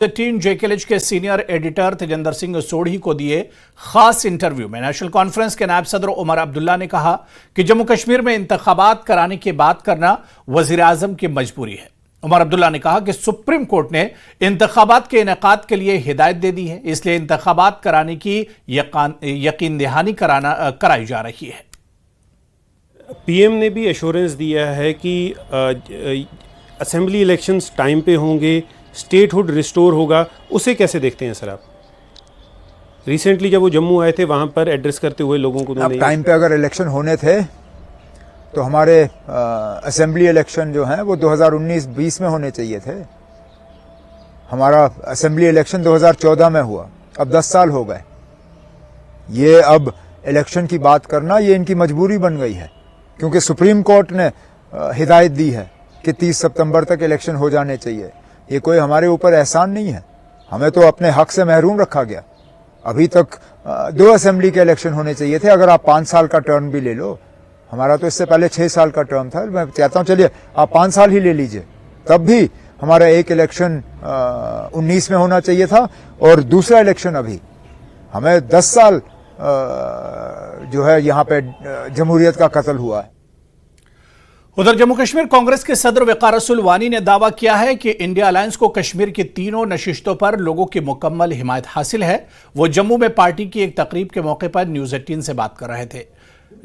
Team JKLH के senior editor Tejinder Singh Sodhi को दिए खास इंटरव्यू में नेशनल कॉन्फ्रेंस के नायब सदर उमर अब्दुल्ला ने कहा कि जम्मू कश्मीर में इंतखाबात कराने की बात करना वजीर आजम की मजबूरी है। उमर अब्दुल्ला ने कहा कि सुप्रीम कोर्ट ने इंतखाबात के इनेकाद के लिए हिदायत दे दी है, इसलिए इंतखाबात कराने की यकीन दहानी कराई जा रही है। पीएम ने भी एश्योरेंस दिया है कि असेंबली इलेक्शंस टाइम पे होंगे, स्टेटहुड रिस्टोर होगा। उसे कैसे देखते हैं सर आप? रिसेंटली जब वो जम्मू आए थे वहाँ पर एड्रेस करते हुए लोगों को अब टाइम पे अगर इलेक्शन होने थे तो हमारे असेंबली इलेक्शन जो हैं वो 2019-20 में होने चाहिए थे। हमारा असेंबली इलेक्शन 2014 में हुआ, अब 10 साल हो गए। ये अब इलेक्शन की बात करना ये इनकी मजबूरी बन गई है, क्योंकि सुप्रीम कोर्ट ने हिदायत दी है कि 30 सितंबर तक इलेक्शन हो जाने चाहिए। ये कोई हमारे ऊपर एहसान नहीं है, हमें तो अपने हक से महरूम रखा गया। अभी तक 2 असेंबली के इलेक्शन होने चाहिए थे। अगर आप 5 साल का टर्म भी ले लो, हमारा तो इससे पहले 6 साल का टर्म था। मैं कहता हूं चलिए आप 5 साल ही ले लीजिए, तब भी हमारा एक इलेक्शन 19 में होना चाहिए था और दूसरा इलेक्शन अभी। हमें 10 साल जो है यहाँ पे जमहूरियत का कत्ल हुआ है। उधर जम्मू कश्मीर कांग्रेस के सदर वकार रसूल वानी ने दावा किया है कि इंडिया अलायंस को कश्मीर की तीनों नशिस्तों पर लोगों की मुकम्मल हिमायत हासिल है। वो जम्मू में पार्टी की एक तकरीब के मौके पर न्यूज 18 से बात कर रहे थे।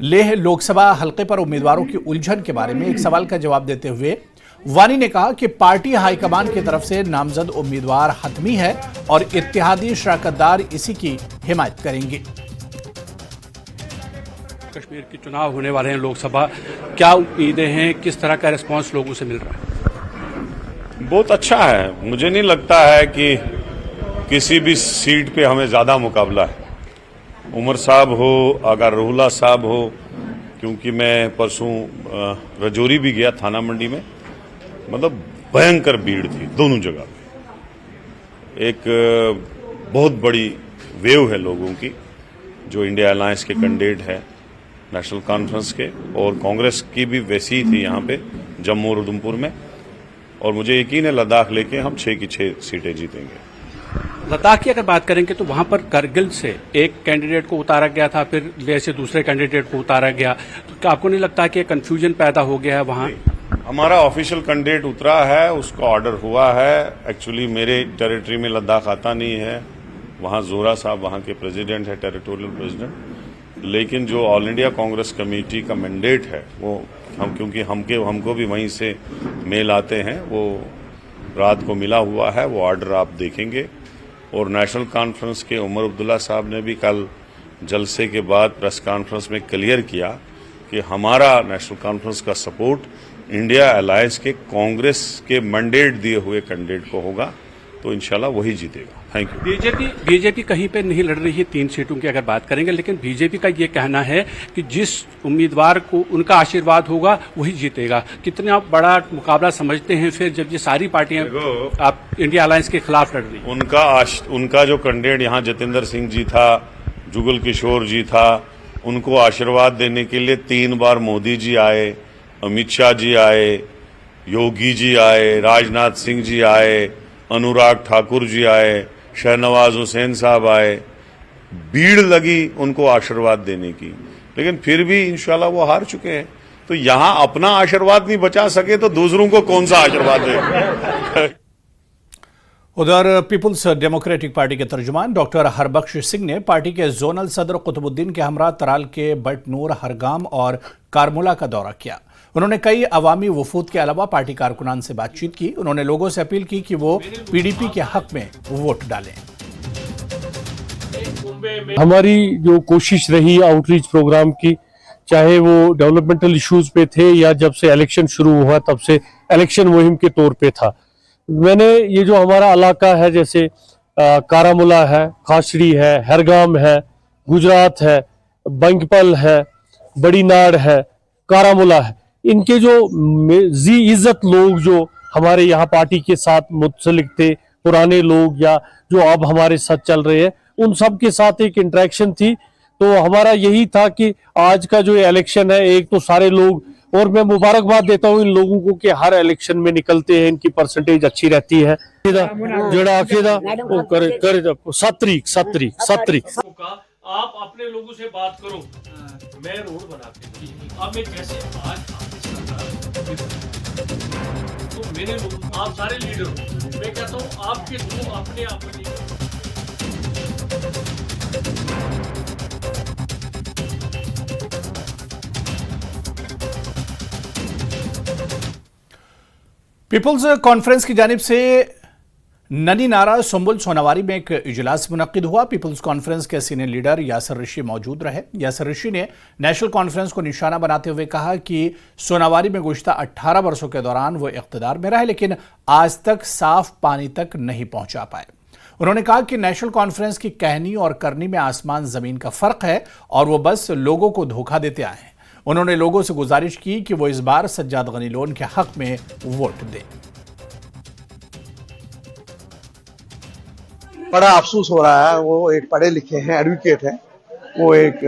लेह लोकसभा हल्के पर उम्मीदवारों की उलझन के बारे में एक सवाल का जवाब देते हुए वानी ने कहा कि पार्टी हाईकमान की तरफ से नामजद उम्मीदवार हतमी है और इत्तेहादी शराकतदार इसी की हिमायत करेंगे। कश्मीर के चुनाव होने वाले हैं लोकसभा, क्या उम्मीदें हैं, किस तरह का रिस्पांस लोगों से मिल रहा है? बहुत अच्छा है। मुझे नहीं लगता है कि किसी भी सीट पे हमें ज्यादा मुकाबला है। उमर साहब हो, अगर रोहला साहब हो, क्योंकि मैं परसों रजौरी भी गया थाना मंडी में, मतलब भयंकर भीड़ थी दोनों जगह पे। एक बहुत बड़ी वेव है लोगों की जो इंडिया अलायंस के कैंडिडेट है नेशनल कॉन्फ्रेंस के, और कांग्रेस की भी वैसी ही थी यहाँ पे जम्मू और उधमपुर में। और मुझे यकीन है लद्दाख लेके हम 6 की 6 सीटें जीतेंगे। लद्दाख की अगर बात करेंगे तो वहां पर करगिल से एक कैंडिडेट को उतारा गया था, फिर लेह से दूसरे कैंडिडेट को उतारा गया, तो क्या आपको नहीं लगता कि कंफ्यूजन पैदा हो गया है वहां? हमारा ऑफिशियल कैंडिडेट उतरा है, उसका ऑर्डर हुआ है। एक्चुअली मेरे टेरिटरी में लद्दाख आता नहीं है, वहां जोरा साहब वहां के प्रेसिडेंट है, टेरिटोरियल प्रेसिडेंट। लेकिन जो ऑल इंडिया कांग्रेस कमेटी का मैंडेट है वो क्योंकि हमको भी वहीं से मेल आते हैं, वो रात को मिला हुआ है, वो ऑर्डर आप देखेंगे। और नेशनल कॉन्फ्रेंस के उमर अब्दुल्ला साहब ने भी कल जलसे के बाद प्रेस कॉन्फ्रेंस में क्लियर किया कि हमारा नेशनल कॉन्फ्रेंस का सपोर्ट इंडिया अलायंस के कांग्रेस के मैंडेट दिए हुए कैंडिडेट को होगा, तो इंशाल्लाह वही जीतेगा। Thank you. बीजेपी कहीं पे नहीं लड़ रही है 3 सीटों की अगर बात करेंगे, लेकिन बीजेपी का ये कहना है कि जिस उम्मीदवार को उनका आशीर्वाद होगा वही जीतेगा। कितना बड़ा मुकाबला समझते हैं फिर जब ये सारी पार्टियां आप इंडिया अलायंस के खिलाफ लड़ रही? उनका जो कैंडिडेट यहाँ जतेंद्र सिंह जी था, जुगल किशोर जी था, उनको आशीर्वाद देने के लिए 3 बार मोदी जी आए, अमित शाह जी आए, योगी जी आए, राजनाथ सिंह जी आए, अनुराग ठाकुर जी आए, शहनवाज हुसैन साहब आए। भीड़ लगी उनको आशीर्वाद देने की, लेकिन फिर भी इंशाल्लाह वो हार चुके हैं। तो यहां अपना आशीर्वाद नहीं बचा सके तो दूसरों को कौन सा आशीर्वाद दे? उधर पीपुल्स डेमोक्रेटिक पार्टी के तर्जुमान डॉक्टर हरबख्श सिंह ने पार्टी के जोनल सदर कुतुबुद्दीन के हमरा तराल के बटनूर, हरगाम और कारमुला का दौरा किया। उन्होंने कई अवामी वफूद के अलावा पार्टी कारकुनान से बातचीत की। उन्होंने लोगों से अपील की कि वो पीडीपी के हक में वोट डालें। हमारी जो कोशिश रही आउटरीच प्रोग्राम की, चाहे वो डेवलपमेंटल इश्यूज पे थे या जब से इलेक्शन शुरू हुआ तब से इलेक्शन मुहिम के तौर पे था। मैंने ये जो हमारा इलाका है, जैसे कारामुला है, खासड़ी है, हरगाम है, गुजरात है, बंगपल है, बड़ी नाड़ है, कारामुला है, इनके जो जी इज्जत लोग जो हमारे यहाँ पार्टी के साथ मुतसलिक थे, पुराने लोग या जो अब हमारे साथ चल रहे हैं, उन सब के साथ एक इंटरेक्शन थी। तो हमारा यही था कि आज का जो इलेक्शन है, एक तो सारे लोग और मैं मुबारकबाद देता हूँ इन लोगों को कि हर इलेक्शन में निकलते हैं, इनकी परसेंटेज अच्छी रहती है। जोड़ा आखिदा वो करे 7 तारीख आप अपने लोगों से बात करो, मैं रोड बना के अब मैं जैसे आज तो मेरे लोग आप सारे लीडर हो, मैं कहता हूँ आपके दो अपने पीपुल्स कॉन्फ्रेंस की जानिब से ननी नारा सुंबुल सोनावारी में एक इजलास मुनक्किद हुआ। पीपुल्स कॉन्फ्रेंस के सीनियर लीडर यासर ऋषि मौजूद रहे। यासर ऋषि ने नेशनल कॉन्फ्रेंस को निशाना बनाते हुए कहा कि सोनावारी में गुज़श्ता 18 वर्षों के दौरान वो इख्तिदार में रहे, लेकिन आज तक साफ पानी तक नहीं पहुंचा पाए। उन्होंने कहा कि नेशनल कॉन्फ्रेंस की कहनी और करनी में आसमान जमीन का फर्क है और वो बस लोगों को धोखा देते आए हैं। उन्होंने लोगों से गुजारिश की कि वो इस बार सज्जाद गनी लोन के हक में वोट दें। बड़ा अफसोस हो रहा है, वो एक पढ़े लिखे हैं, एडवोकेट है, वो एक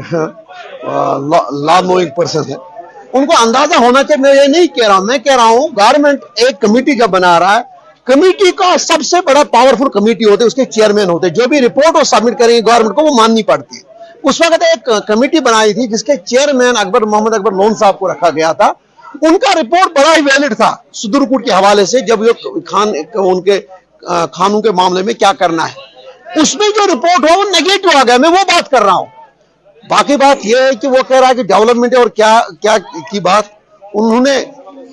लॉ नोइंग पर्सन है, उनको अंदाजा होना चाहिए। मैं ये नहीं कह रहा हूं, मैं कह रहा हूं गवर्नमेंट एक कमेटी जब बना रहा है, कमेटी का सबसे बड़ा पावरफुल कमेटी होते हैं, उसके चेयरमैन होते हैं, जो भी रिपोर्ट वो सबमिट करेंगे गवर्नमेंट को वो माननी पड़ती है। उस वक्त एक कमेटी बनाई थी जिसके चेयरमैन मोहम्मद अकबर लोन साहब को रखा गया था। उनका रिपोर्ट बड़ा ही वैलिड था सुदूरकोट के हवाले से, जब ये उनके खानों के मामले में क्या करना है, उसमें जो रिपोर्ट हो वो नेगेटिव आ गया। मैं वो बात कर रहा हूं। बाकी बात यह है कि वो कह रहा है कि डेवलपमेंट और क्या क्या की बात उन्होंने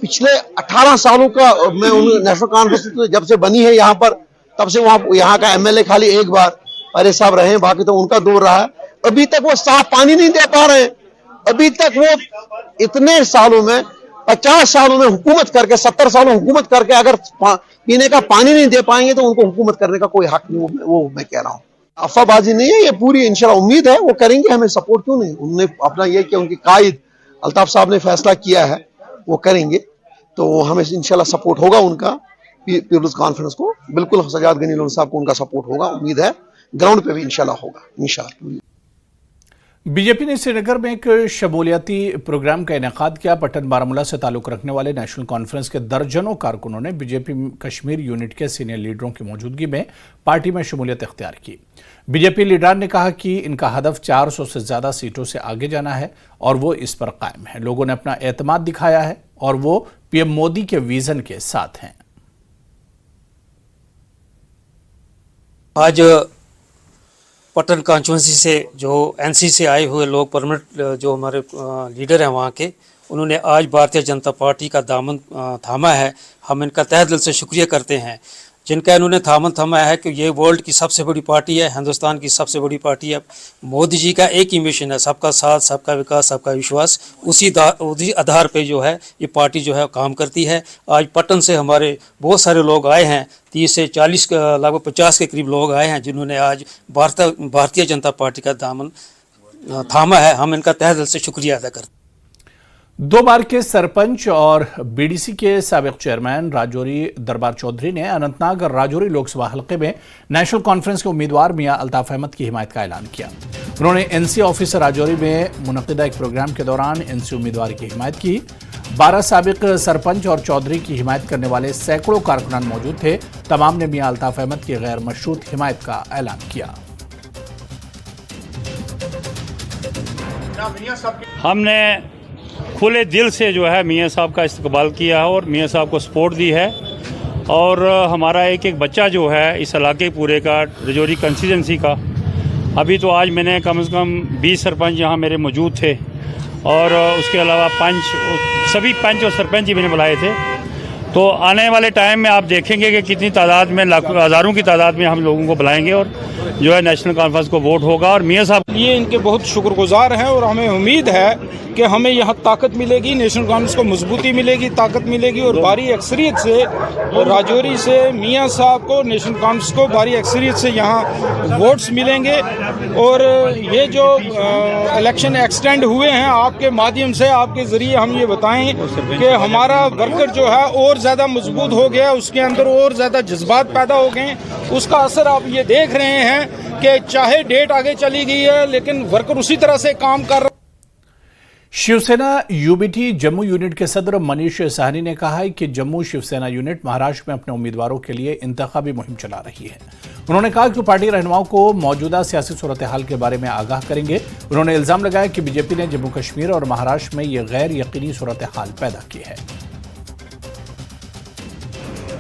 पिछले 18 सालों का मैं नेशनल कॉन्फ्रेंस जब से बनी है यहाँ पर, तब से वहां यहाँ का एमएलए खाली एक बार परे साहब रहे, बाकी तो उनका दौर रहा है। अभी तक वो साफ पानी नहीं दे पा रहे हैं। अभी तक वो इतने सालों में 50 सालों में हुकूमत करके 70 सालों हुकूमत करके अगर पीने का पानी नहीं दे पाएंगे तो उनको हुकूमत करने का कोई हक नहीं। वो मैं कह रहा हूँ, अफवाहबाजी नहीं है ये, पूरी इंशाल्लाह उम्मीद है वो करेंगे, हमें सपोर्ट क्यों नहीं। उन्होंने अपना ये कि उनके कायद अल्ताफ साहब ने फैसला किया है वो करेंगे, तो हमें इंशाल्लाह सपोर्ट होगा उनका। पीपुल्स कॉन्फ्रेंस को बिल्कुल सज्जाद गनी लोन साहब को उनका सपोर्ट होगा, उम्मीद है ग्राउंड पे भी इंशाल्लाह होगा इंशाल्लाह। बीजेपी ने श्रीनगर में एक शमूलियती प्रोग्राम का इनेकाद किया। पट्टन बारामूला से ताल्लुक रखने वाले नेशनल कॉन्फ्रेंस के दर्जनों कारकुनों ने बीजेपी कश्मीर यूनिट के सीनियर लीडरों की मौजूदगी में पार्टी में शमूलियत इख्तियार की। बीजेपी लीडर ने कहा कि इनका हदफ 400 से ज्यादा सीटों से आगे जाना है और वो इस पर कायम है। लोगों ने अपना एतमाद दिखाया है और वो पीएम मोदी के विजन के साथ हैं। आज पटन कॉन्स्टिट्यूंसी से जो एनसी से आए हुए लोग परमानेंट जो हमारे लीडर हैं वहाँ के, उन्होंने आज भारतीय जनता पार्टी का दामन थामा है। हम इनका तहे दिल से शुक्रिया करते हैं जिनका इन्होंने दामन थामा है कि ये वर्ल्ड की सबसे बड़ी पार्टी है, हिंदुस्तान की सबसे बड़ी पार्टी है। मोदी जी का एक ही मिशन है, सबका साथ, सबका विकास, सबका विश्वास। उसी आधार पे जो है ये पार्टी जो है काम करती है। आज पटन से हमारे बहुत सारे लोग आए हैं, 30 से 40 लगभग 50 के करीब लोग आए हैं जिन्होंने आज भारतीय जनता पार्टी का दामन थामा है। हम इनका तहे दिल से शुक्रिया अदा करते हैं। 2 बार के सरपंच और बीडीसी के साबिक चेयरमैन राजौरी दरबार चौधरी ने अनंतनाग और राजौरी लोकसभा हलके में नेशनल कॉन्फ्रेंस के उम्मीदवार मियां अल्ताफ अहमद की हिमायत का ऐलान किया। उन्होंने एनसी ऑफिस राजौरी में मुनक्किदा एक प्रोग्राम के दौरान एनसी उम्मीदवार की हिमायत की। 12 साबिक सरपंच और चौधरी की हिमायत करने वाले सैकड़ों कारकुनान मौजूद थे। तमाम ने मियां अल्ताफ अहमद की गैर मशरूत हिमायत का ऐलान किया। हमने खुले दिल से जो है मियां साहब का इस्तकबाल किया है और मियां साहब को सपोर्ट दी है। और हमारा एक एक बच्चा जो है इस इलाके पूरे का, राजौरी कंस्टिट्यूंसी का, अभी तो आज मैंने कम से कम 20 सरपंच यहाँ मेरे मौजूद थे और उसके अलावा सभी पंच और सरपंच ही मैंने बुलाए थे। तो आने वाले टाइम में आप देखेंगे कि कितनी तादाद में, लाखों हज़ारों की तादाद में हम लोगों को बुलाएंगे और जो है नेशनल कॉन्फ्रेंस को वोट होगा। और मियां साहब ये इनके बहुत शुक्रगुजार हैं और हमें उम्मीद है कि हमें यहाँ ताकत मिलेगी, नेशनल कॉन्फ्रेंस को मजबूती मिलेगी, ताकत मिलेगी और भारी अक्सरियत से राजौरी से मियां साहब को, नेशनल कॉन्फ्रेंस को भारी अक्सरियत से यहाँ वोट्स मिलेंगे। और ये जो इलेक्शन एक्सटेंड हुए हैं आपके माध्यम से, आपके ज़रिए हम ये बताएं कि हमारा वर्कर जो है और ज़्यादा मजबूत हो गया, उसके अंदर और ज़्यादा जज्बात पैदा हो गए। उसका असर आप ये देख रहे हैं कि चाहे डेट आगे चली गई है लेकिन वर्कर उसी तरह से काम कर रहे हैं। शिवसेना यूबीटी जम्मू यूनिट के सदर मनीष साहनी ने कहा है कि जम्मू शिवसेना यूनिट महाराष्ट्र में अपने उम्मीदवारों के लिए इंतखाबी मुहिम चला रही है। उन्होंने कहा कि पार्टी रहनुमाओं को मौजूदा सियासी सूरत हाल के बारे में आगाह करेंगे। उन्होंने इल्जाम लगाया कि बीजेपी ने जम्मू कश्मीर और महाराष्ट्र में ये गैर यकीनी सूरत हाल पैदा की है।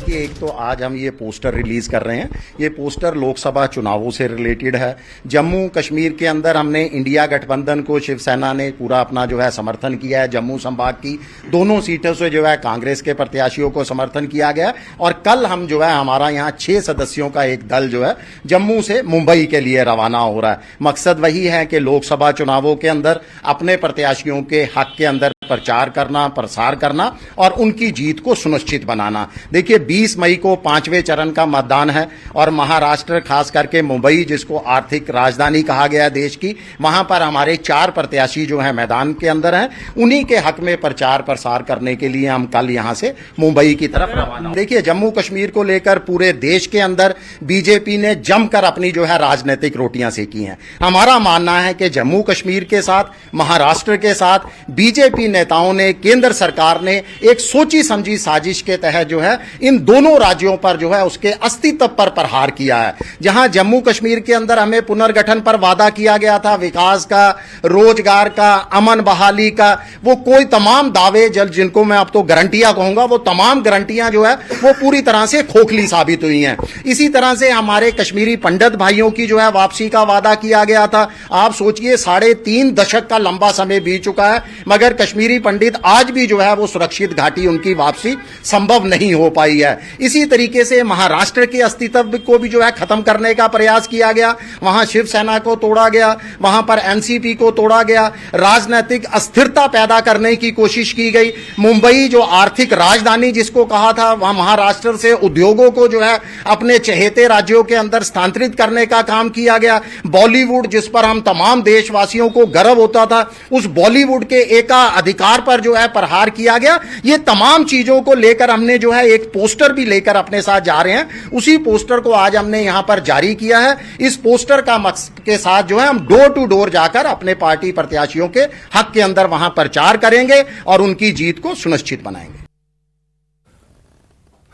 एक तो आज हम ये पोस्टर रिलीज कर रहे हैं, ये पोस्टर लोकसभा चुनावों से रिलेटेड है। जम्मू कश्मीर के अंदर हमने इंडिया गठबंधन को शिवसेना ने पूरा अपना जो है समर्थन किया है। जम्मू संभाग की दोनों सीटों से जो है कांग्रेस के प्रत्याशियों को समर्थन किया गया और कल हम जो है हमारा यहाँ 6 सदस्यों का एक दल जो है जम्मू से मुंबई के लिए रवाना हो रहा है। मकसद वही है कि लोकसभा चुनावों के अंदर अपने प्रत्याशियों के हक के अंदर प्रचार करना, प्रसार करना और उनकी जीत को सुनिश्चित बनाना। देखिए 20 मई को 5वें चरण का मतदान है और महाराष्ट्र खास करके मुंबई जिसको आर्थिक राजधानी कहा गया देश की, वहां पर हमारे 4 प्रत्याशी जो हैं मैदान के अंदर हैं। उन्हीं के हक में प्रचार प्रसार करने के लिए हम कल यहां से मुंबई की तरफ रवाना। देखिए जम्मू कश्मीर को लेकर पूरे देश के अंदर बीजेपी ने जमकर अपनी जो है राजनीतिक रोटियां सेकी हैं। हमारा मानना है कि जम्मू कश्मीर के साथ, महाराष्ट्र के साथ बीजेपी नेताओं ने, केंद्र सरकार ने एक सोची समझी साजिश के तहत जो है इन दोनों राज्यों पर जो है उसके अस्तित्व पर प्रहार किया है। जहां जम्मू कश्मीर के अंदर हमें पुनर्गठन पर वादा किया गया था, विकास का, रोजगार का, अमन बहाली का, वो कोई तमाम दावे जिनको मैं अब तो गारंटियां कहूंगा, वो तमाम गारंटियां जो है वो पूरी तरह से खोखली साबित हुई हैं। इसी तरह से हमारे कश्मीरी पंडित भाइयों की जो है वापसी का वादा किया गया था। आप सोचिए 3.5 दशक का लंबा समय बीत चुका है मगर कश्मीरी पंडित आज भी जो है वो सुरक्षित घाटी उनकी वापसी संभव नहीं हो पाई है। इसी तरीके से महाराष्ट्र के अस्तित्व को भी जो है खत्म करने का प्रयास किया गया। वहां शिवसेना को तोड़ा गया, वहां पर एनसीपी को तोड़ा गया, राजनीतिक अस्थिरता पैदा करने की कोशिश की गई। मुंबई जो आर्थिक राजधानी जिसको कहा था, वहां महाराष्ट्र से उद्योगों को जो है अपने चहेते राज्यों के अंदर स्थानांतरित करने का काम किया गया। बॉलीवुड जिस पर हम तमाम देशवासियों को गर्व होता था, उस बॉलीवुड के एकाधिकार पर जो है प्रहार किया गया। ये तमाम चीजों को लेकर हमने जो है एक पोस्टर भी लेकर अपने साथ जा रहे हैं। उसी पोस्टर को आज हमने यहां पर जारी किया है। इस पोस्टर का मकसद के साथ जो है हम डोर टू डोर जाकर अपने पार्टी प्रत्याशियों के हक के अंदर वहां प्रचार करेंगे और उनकी जीत को सुनिश्चित बनाएंगे।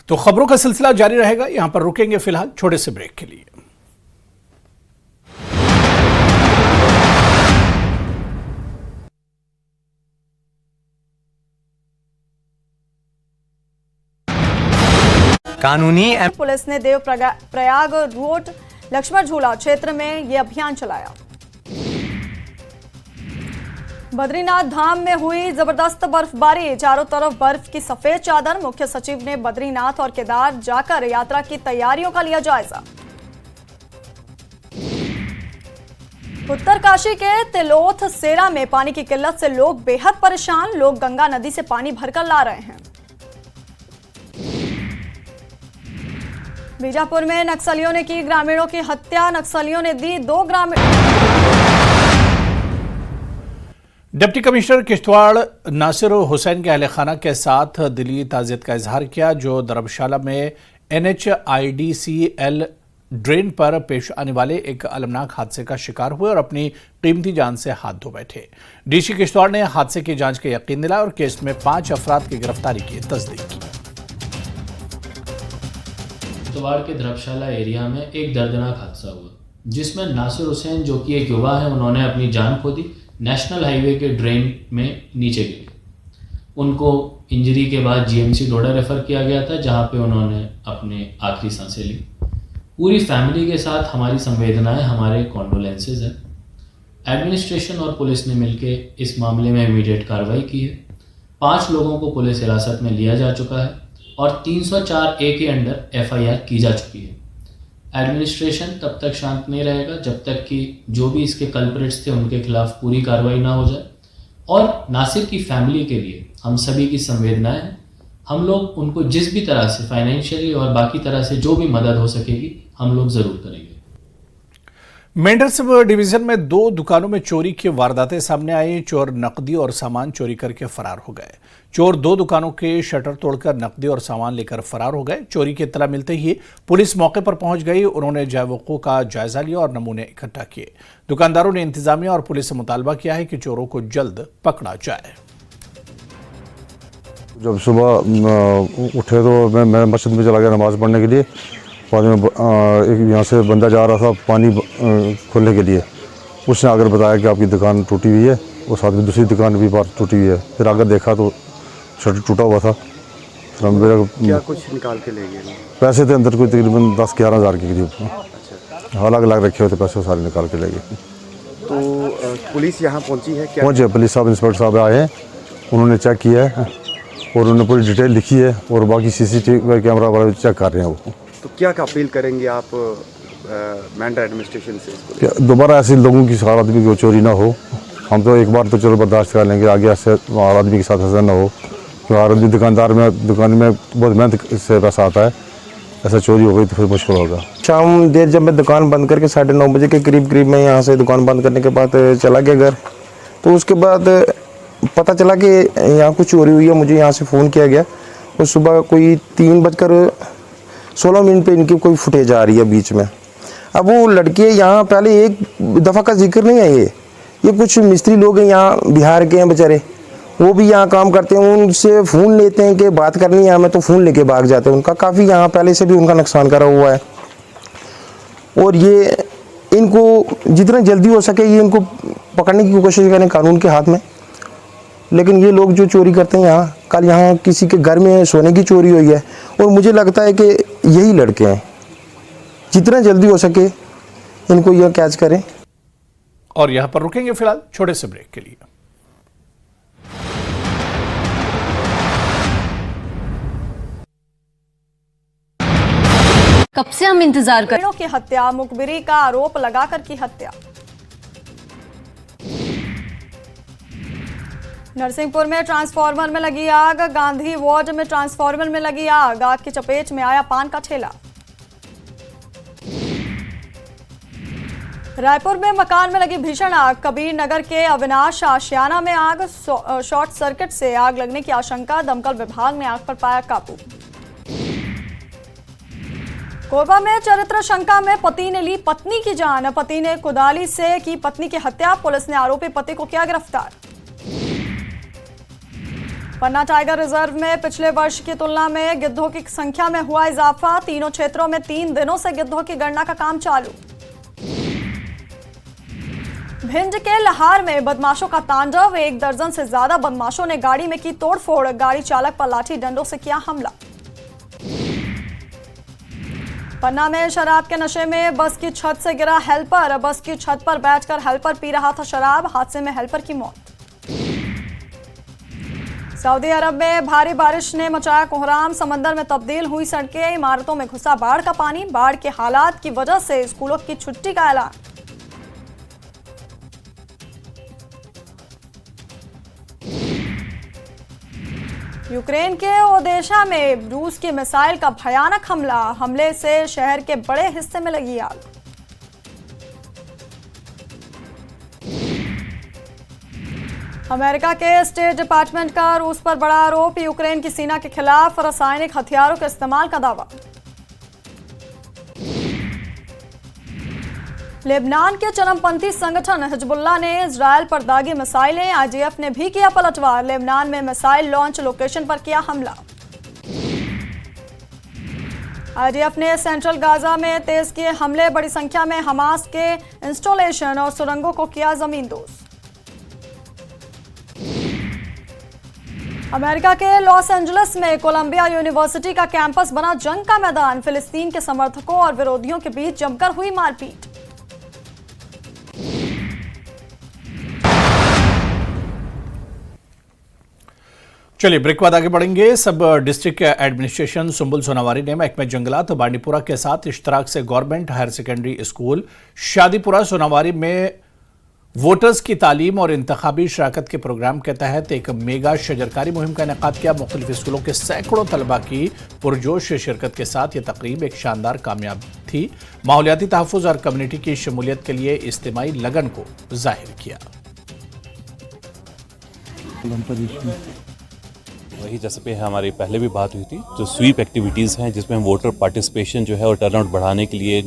तो खबरों का सिलसिला जारी रहेगा। यहां पर रुकेंगे फिलहाल छोटे से ब्रेक के लिए। कानूनी पुलिस ने देव प्रयाग रोड लक्ष्मण झूला क्षेत्र में यह अभियान चलाया। बद्रीनाथ धाम में हुई जबरदस्त बर्फबारी, चारों तरफ बर्फ की सफेद चादर। मुख्य सचिव ने बद्रीनाथ और केदार जाकर यात्रा की तैयारियों का लिया जायजा। उत्तरकाशी के तिलोथ सेरा में पानी की किल्लत से लोग बेहद परेशान। लोग गंगा नदी से पानी भरकर ला रहे हैं। बीजापुर में नक्सलियों ने की ग्रामीणों की हत्या, नक्सलियों ने दी 2 ग्रामीण। डिप्टी कमिश्नर किश्तवाड़ नासिर हुसैन के अहले खाना के साथ दिली ताज़ियत का इजहार किया जो धर्मशाला में NHIDCL ड्रेन पर पेश आने वाले एक अलमनाक हादसे का शिकार हुए और अपनी कीमती जान से हाथ धो बैठे। डीसी किश्तवाड़ ने हादसे की जांच का यकीन दिलाया और केस में 5 अफराद की गिरफ्तारी की तस्दीक की। किश्तवाड़ के धर्मशाला एरिया में एक दर्दनाक हादसा हुआ जिसमें नासिर हुसैन जो कि एक युवा है, उन्होंने अपनी जान खो दी। नेशनल हाईवे के ड्रेन में नीचे गिरे। उनको इंजरी के बाद GMC डोडा रेफर किया गया था जहां पे उन्होंने अपने आखिरी सांसें ली। पूरी फैमिली के साथ हमारी संवेदनाएं, हमारे कॉन्डोलेंसेज हैं। एडमिनिस्ट्रेशन और पुलिस ने मिलकर इस मामले में इमीडिएट कार्रवाई की है। 5 लोगों को पुलिस हिरासत में लिया जा चुका है और 304A के अंडर FIR की जा चुकी है। एडमिनिस्ट्रेशन तब तक शांत नहीं रहेगा जब तक कि जो भी इसके कल्प्रिट्स थे उनके खिलाफ पूरी कार्रवाई ना हो जाए। और नासिर की फैमिली के लिए हम सभी की संवेदनाएं हैं। हम लोग उनको जिस भी तरह से फाइनेंशियली और बाकी तरह से जो भी मदद हो सकेगी हम लोग जरूर करेंगे। मेंढर सब डिवीजन में 2 दुकानों में चोरी की वारदातें सामने आई। चोर नकदी और सामान चोरी करके फरार हो गए। चोर 2 दुकानों के शटर तोड़कर नकदी और सामान लेकर फरार हो गए। चोरी की इत्तला मिलते ही पुलिस मौके पर पहुंच गई। उन्होंने जायवों का जायजा लिया और नमूने इकट्ठा किए। दुकानदारों ने इंतजामिया और पुलिस से मुतालबा किया है कि चोरों को जल्द पकड़ा जाए। जब सुबह उठे तो मैं मस्जिद में चला गया नमाज पढ़ने के लिए। बाद में एक यहाँ से बंदा जा रहा था पानी खोलने के लिए। उसने आकर बताया कि आपकी दुकान टूटी हुई है और साथ में दूसरी दुकान भी बाहर टूटी हुई है। फिर आकर देखा तो शटर टूटा हुआ था। फिर हम क्या कुछ निकाल के ले गए? पैसे थे अंदर कोई तकरीबन 10-11 हज़ार के करीब। अलग अलग रखे हुए थे पैसे, सारे निकाल के ले गए। तो पुलिस यहाँ पहुँची है क्या? पहुँचे, पुलिस साहब इंस्पेक्टर साहब आए हैं, उन्होंने चेक किया है और उन्होंने पूरी डिटेल लिखी है और बाकी CCTV कैमरा वाला चेक कर रहे हैं वो। तो क्या अपील करेंगे आप मैंड्रा एडमिनिस्ट्रेशन से? दोबारा ऐसे लोगों की हर आदमी को चोरी ना हो। हम तो एक बार तो चलो बर्दाश्त कर लेंगे, आगे ऐसे हर आदमी के साथ ऐसा ना हो। तो हर आदमी दुकान में बहुत मेहनत से पैसा आता है, ऐसा चोरी हो गई तो फिर मुश्किल होगा। शाम देर जब मैं दुकान बंद करके 9:30 बजे के करीब मैं यहाँ से दुकान बंद करने के बाद चला गया घर। तो उसके बाद पता चला कि यहाँ कुछ चोरी हुई है। मुझे यहाँ से फ़ोन किया गया और सुबह कोई 3:16 पे इनकी कोई फुटेज आ रही है बीच में। अब वो लड़के यहाँ पहले एक दफ़ा का जिक्र नहीं है, ये कुछ मिस्त्री लोग हैं यहाँ बिहार के हैं बेचारे, वो भी यहाँ काम करते हैं। उनसे फ़ोन लेते हैं कि बात करनी है हमें, तो फ़ोन लेके भाग जाते हैं। उनका काफ़ी यहाँ पहले से भी उनका नुकसान करा हुआ है और ये इनको जितना जल्दी हो सके ये इनको पकड़ने की कोशिश करें कानून के हाथ में। लेकिन ये लोग जो चोरी करते हैं यहाँ, कल यहाँ किसी के घर में सोने की चोरी हुई है और मुझे लगता है कि यही लड़के हैं। जितना जल्दी हो सके इनको यह कैच करें। और यहां पर रुकेंगे फिलहाल छोटे से ब्रेक के लिए। कब से हम इंतजार कर की हत्या, मुखबिरी का आरोप लगाकर की हत्या। नरसिंहपुर में ट्रांसफार्मर में लगी आग, गांधी वार्ड में ट्रांसफार्मर में लगी आग, आग की चपेट में आया पान का ठेला। रायपुर में मकान में लगी भीषण आग, कबीर नगर के अविनाश आशियाना में आग, शॉर्ट सर्किट से आग लगने की आशंका, दमकल विभाग ने आग पर पाया काबू। कोरबा में चरित्र शंका में पति ने ली पत्नी की जान, पति ने कुदाली से की पत्नी की हत्या, पुलिस ने आरोपी पति को किया गिरफ्तार। पन्ना टाइगर रिजर्व में पिछले वर्ष की तुलना में गिद्धों की संख्या में हुआ इजाफा, तीनों क्षेत्रों में 3 दिनों से गिद्धों की गणना का काम चालू। भिंड के लहार में बदमाशों का तांडव, 1 दर्जन से ज्यादा बदमाशों ने गाड़ी में की तोड़फोड़, गाड़ी चालक पर लाठी डंडों से किया हमला। पन्ना में शराब के नशे में बस की छत से गिरा हेल्पर, बस की छत पर बैठकर हेल्पर पी रहा था शराब, हादसे में हेल्पर की मौत। सऊदी अरब में भारी बारिश ने मचाया कोहराम, समंदर में तब्दील हुई सड़कें, इमारतों में घुसा बाढ़ का पानी, बाढ़ के हालात की वजह से स्कूलों की छुट्टी का ऐलान। यूक्रेन के ओदेशा में रूस की मिसाइल का भयानक हमला, हमले से शहर के बड़े हिस्से में लगी आग। अमेरिका के स्टेट डिपार्टमेंट का रूस पर बड़ा आरोप, यूक्रेन की सेना के खिलाफ रासायनिक हथियारों के इस्तेमाल का दावा। लेबनान के चरमपंथी संगठन हिजबुल्लाह ने इजरायल पर दागी मिसाइलें, IDF ने भी किया पलटवार, लेबनान में मिसाइल लॉन्च लोकेशन पर किया हमला। IDF ने सेंट्रल गाजा में तेज किए हमले, बड़ी संख्या में हमास के इंस्टॉलेशन और सुरंगों को किया जमींदोज। अमेरिका के लॉस एंजलिस में कोलंबिया यूनिवर्सिटी का कैंपस बना जंग का मैदान, फिलिस्तीन के समर्थकों और विरोधियों के बीच जमकर हुई मारपीट। चलिए ब्रेक के बाद आगे बढ़ेंगे। सब डिस्ट्रिक्ट एडमिनिस्ट्रेशन सुंबुल सोनावारी ने महकमे जंगलात बांडीपुरा के साथ इश्तराक से government higher secondary school Shadipura Sonawari में वोटर्स की तालीम और इंतखाबी शराकत के प्रोग्राम के तहत एक मेगा शजरकारी मुहिम का इनेकाद किया। मुख्तलिफ स्कूलों के सैकड़ों तलबा की पुरजोश शिरकत के साथ यह तकरीब एक शानदार कामयाब थी। माहौलियाती तहफ़्फ़ुज़ और कम्युनिटी की शमूलियत के लिए इज्तिमाई लगन को जाहिर किया। वही जैसे पे हमारी पहले भी बात हुई थी, जो स्वीप एक्टिविटीज़ हैं जिसमें हम वोटर पार्टिसिपेशन जो है और टर्नआउट बढ़ाने के लिए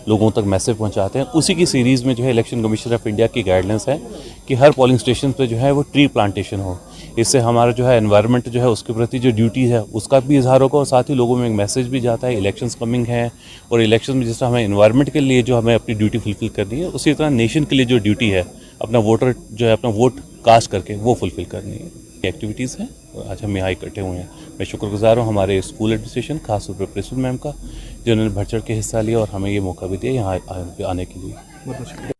लोगों तक मैसेज पहुंचाते हैं, उसी की सीरीज़ में जो है इलेक्शन कमीशन ऑफ इंडिया की गाइडलाइंस है कि हर पोलिंग स्टेशन पे जो है वो ट्री प्लांटेशन हो। इससे हमारा जो है एनवायरनमेंट जो है उसके प्रति जो ड्यूटी है उसका भी इजहार होगा और साथ ही लोगों में एक मैसेज भी जाता है इलेक्शंस कमिंग है, और इलेक्शन में जिस तरह हमें एनवायरनमें के लिए जो हमें अपनी ड्यूटी फुलफिल करनी है, उसी तरह नेशन के लिए जो ड्यूटी है अपना वोटर जो है अपना वोट कास्ट करके वो फुलफिल करनी है। एक्टिविटीज़ हैं आज हम यहाँ इकट्ठे हुए हैं। मैं शुक्रगुजार हूँ हमारे स्कूल एडमिनिस्ट्रेशन, खासतौर पर प्रिंसिपल मैम का, जिन्होंने बढ़ चढ़ के हिस्सा लिया और हमें ये मौका भी दिया यहाँ आने के लिए।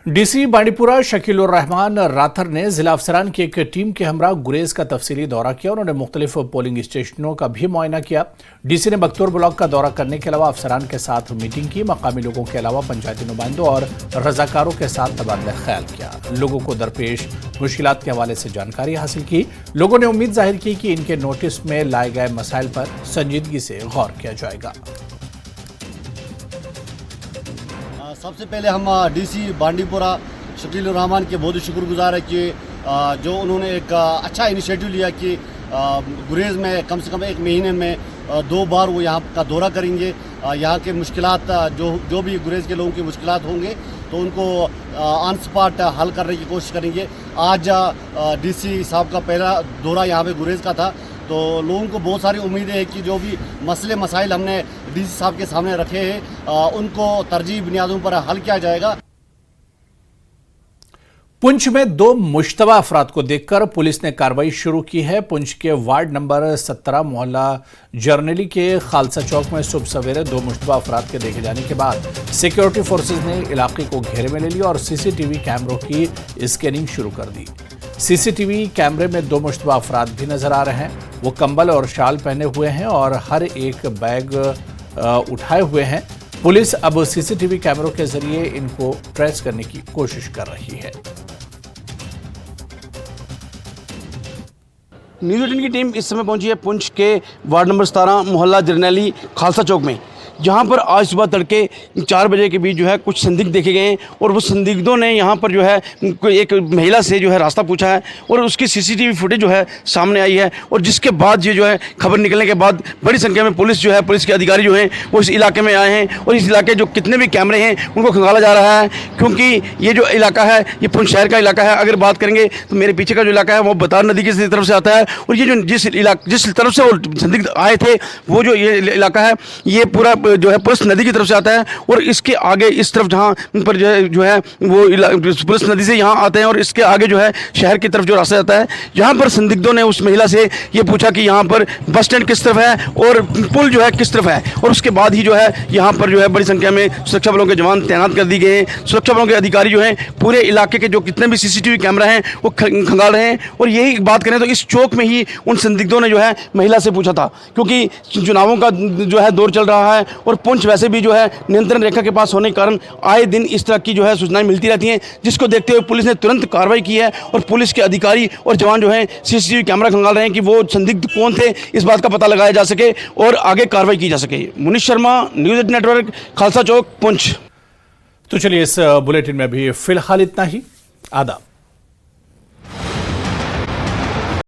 डीसी बांडीपुरा शकीलुर रहमान राथर ने जिला अफसरान की एक टीम के हमरा गुरेज का तफसीली दौरा किया। उन्होंने मुख्तलिफ पोलिंग स्टेशनों का भी मुआयना किया। डीसी ने बख्तौर ब्लॉक का दौरा करने के अलावा अफसरान के साथ मीटिंग की। मकामी लोगों के अलावा पंचायती नुमाइंदों और रजाकारों के साथ तबादला ख्याल किया। लोगों को दरपेश मुश्किलात के हवाले से जानकारी हासिल की। लोगों ने उम्मीद जाहिर की कि इनके नोटिस में लाए गए मसाइल पर संजीदगी से गौर किया जाएगा। सबसे पहले हम डीसी बांडीपुरा शकीलुर रहमान के बहुत ही शुक्रगुजार है कि जो उन्होंने एक अच्छा इनिशिएटिव लिया कि गुरेज में कम से कम एक महीने में 2 बार वो यहाँ का दौरा करेंगे। यहाँ के मुश्किलात जो भी गुरेज के लोगों की मुश्किलात होंगे तो उनको ऑन स्पॉट हल करने की कोशिश करेंगे। आज डीसी साहब का पहला दौरा यहाँ पे गुरेज का था, तो लोगों को बहुत सारी उम्मीदें हैं कि जो भी मसले मसाइल हमने डीसी साहब के सामने रखे हैं उनको तरजीह बुनियादों पर हल किया जाएगा। पुंछ में 2 मुश्तबा अफराद को देखकर पुलिस ने कार्रवाई शुरू की है। पुंछ के वार्ड नंबर 17 मोहल्ला जर्नली के खालसा चौक में सुबह सवेरे 2 मुश्तबा अफराद के देखे जाने के बाद सिक्योरिटी फोर्सेज ने इलाके को घेरे में ले लिया और सीसीटीवी कैमरों की स्कैनिंग शुरू कर दी। सीसीटीवी कैमरे में 2 मुश्तबा अफराद भी नजर आ रहे हैं। वो कंबल और शाल पहने हुए हैं और हर एक बैग उठाए हुए हैं। पुलिस अब सीसीटीवी कैमरों के जरिए इनको ट्रेस करने की कोशिश कर रही है। न्यूज़ 18 की टीम इस समय पहुंची है पुंछ के वार्ड नंबर 17 मोहल्ला जरनैली खालसा चौक में, जहां पर आज सुबह तड़के 4 बजे के बीच जो है कुछ संदिग्ध देखे गए हैं और वो संदिग्धों ने यहां पर जो है एक महिला से जो है रास्ता पूछा है और उसकी सीसीटीवी फुटेज जो है सामने आई है। और जिसके बाद ये जो है खबर निकलने के बाद बड़ी संख्या में पुलिस के अधिकारी जो हैं वो इस इलाके में आए हैं और इस इलाके जो कितने भी कैमरे हैं उनको खंगाला जा रहा है, क्योंकि ये जो इलाका है ये पुंछ शहर का इलाका है। अगर बात करेंगे तो मेरे पीछे का जो इलाका है वो बतार नदी की तरफ से आता है और ये जो जिस तरफ से वो संदिग्ध आए थे वो जो ये इलाका है ये पूरा जो है पुलिस नदी की तरफ से आता है और इसके आगे इस तरफ जहाँ पर जो है वो पुलिस नदी से यहाँ आते हैं और इसके आगे जो है शहर की तरफ जो रास्ता जाता है। यहाँ पर संदिग्धों ने उस महिला से ये पूछा कि यहाँ पर बस स्टैंड किस तरफ है और पुल जो है किस तरफ है, और उसके बाद ही जो है यहाँ पर जो है बड़ी संख्या में सुरक्षा बलों के जवान तैनात कर दिए गए हैं। सुरक्षा बलों के अधिकारी जो हैं पूरे इलाके के जो कितने भी सीसीटीवी कैमरा हैं वो खंगाल रहे हैं। और यही बात करें तो इस चौक में ही उन संदिग्धों ने जो है महिला से पूछा था, क्योंकि चुनावों का जो है दौर चल रहा है और पुंछ वैसे भी जो है नियंत्रण रेखा के पास होने के कारण आए दिन इस तरह की जो है सूचनाएं मिलती रहती हैं, जिसको देखते हुए पुलिस ने तुरंत कार्रवाई की है और पुलिस के अधिकारी और जवान जो हैं सीसीटीवी कैमरा खंगाल रहे हैं कि वो संदिग्ध कौन थे, इस बात का पता लगाया जा सके और आगे कार्रवाई की जा सके। मुनीश शर्मा, न्यूज़ 18 नेटवर्क, खालसा चौक, पुंछ। तो चलिए इस बुलेटिन में भी फिलहाल इतना ही। आदाब।